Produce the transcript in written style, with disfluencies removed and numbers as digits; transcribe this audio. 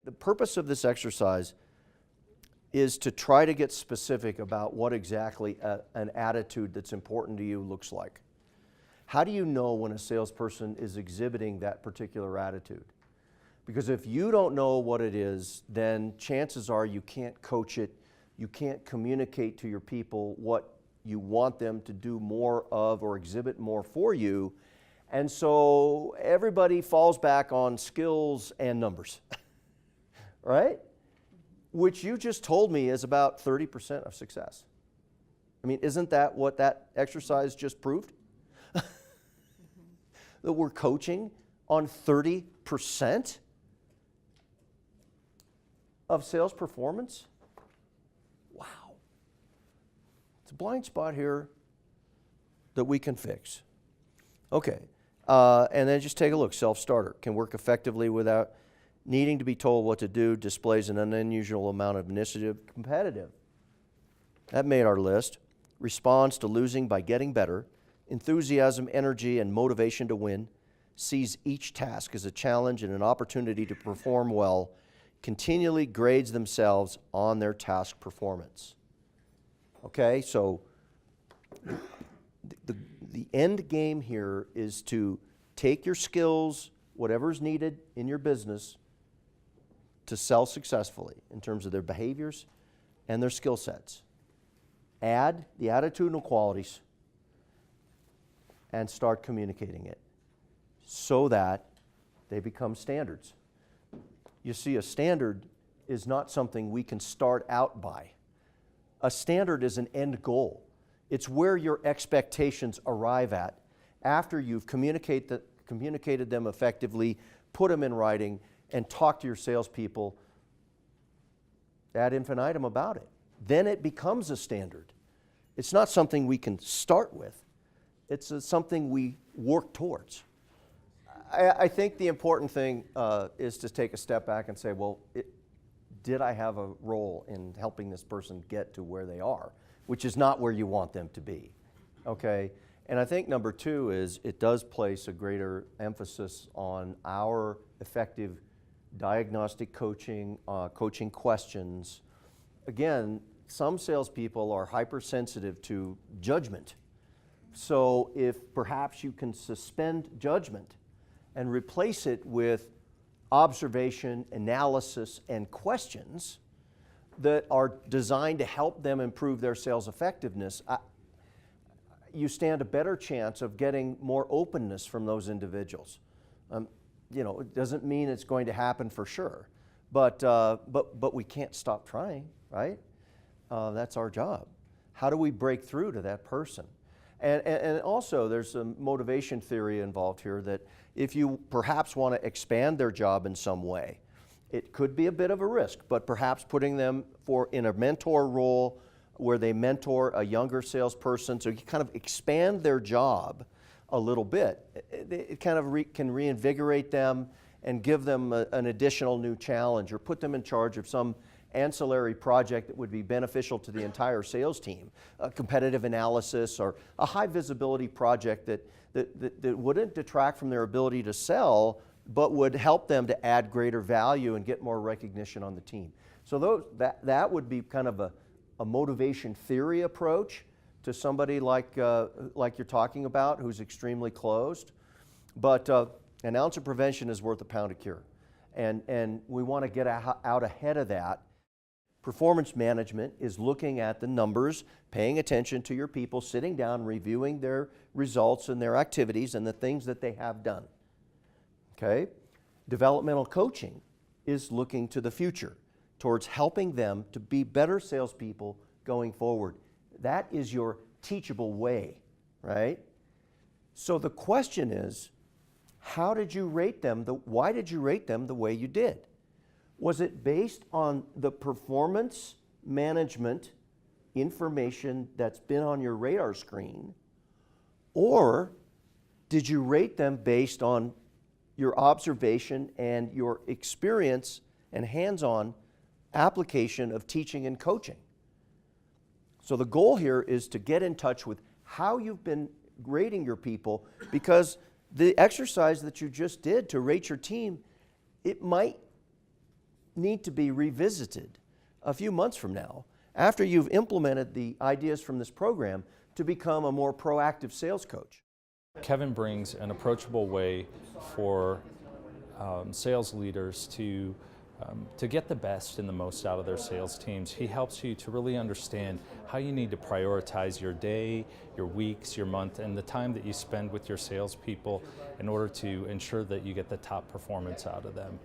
the purpose of this exercise is to try to get specific about what exactly an attitude that's important to you looks like. How do you know when a salesperson is exhibiting that particular attitude? Because if you don't know what it is, then chances are you can't coach it, you can't communicate to your people what you want them to do more of or exhibit more for you. And so everybody falls back on skills and numbers, right? Which you just told me is about 30% of success. I mean, isn't that what that exercise just proved? That we're coaching on 30% of sales performance? Wow. It's a blind spot here that we can fix. Okay, and then just take a look. Self-starter can work effectively without needing to be told what to do, displays an unusual amount of initiative, competitive. That made our list. Responds to losing by getting better, enthusiasm, energy, and motivation to win, sees each task as a challenge and an opportunity to perform well, continually grades themselves on their task performance. Okay, so the end game here is to take your skills, whatever's needed in your business, to sell successfully in terms of their behaviors and their skill sets. Add the attitudinal qualities and start communicating it so that they become standards. You see, a standard is not something we can start out by. A standard is an end goal. It's where your expectations arrive at after you've communicated them effectively, put them in writing, and talk to your salespeople ad infinitum about it. Then it becomes a standard. It's not something we can start with. It's something we work towards. I think the important thing is to take a step back and say, well, did I have a role in helping this person get to where they are, which is not where you want them to be, okay? And I think number two is it does place a greater emphasis on our effective diagnostic coaching, coaching questions. Again, some salespeople are hypersensitive to judgment. So if perhaps you can suspend judgment and replace it with observation, analysis, and questions that are designed to help them improve their sales effectiveness, you stand a better chance of getting more openness from those individuals. It doesn't mean it's going to happen for sure, but we can't stop trying, right? That's our job. How do we break through to that person? And also there's some motivation theory involved here that if you perhaps want to expand their job in some way, it could be a bit of a risk, but perhaps putting them in a mentor role where they mentor a younger salesperson, so you kind of expand their job a little bit. It kind of can reinvigorate them and give them an additional new challenge, or put them in charge of some ancillary project that would be beneficial to the entire sales team, a competitive analysis or a high visibility project that wouldn't detract from their ability to sell, but would help them to add greater value and get more recognition on the team. So that would be kind of a motivation theory approach to somebody like you're talking about, who's extremely closed. But an ounce of prevention is worth a pound of cure. And we want to get out ahead of that. Performance management is looking at the numbers, paying attention to your people, sitting down, reviewing their results and their activities and the things that they have done. Okay? Developmental coaching is looking to the future, towards helping them to be better salespeople going forward. That is your teachable way, right? So the question is, how did you rate them? Why did you rate them the way you did? Was it based on the performance management information that's been on your radar screen? Or did you rate them based on your observation and your experience and hands-on application of teaching and coaching? So the goal here is to get in touch with how you've been rating your people, because the exercise that you just did to rate your team, it might need to be revisited a few months from now after you've implemented the ideas from this program to become a more proactive sales coach. Kevin brings an approachable way for sales leaders to get the best and the most out of their sales teams. He helps you to really understand how you need to prioritize your day, your weeks, your month, and the time that you spend with your salespeople in order to ensure that you get the top performance out of them.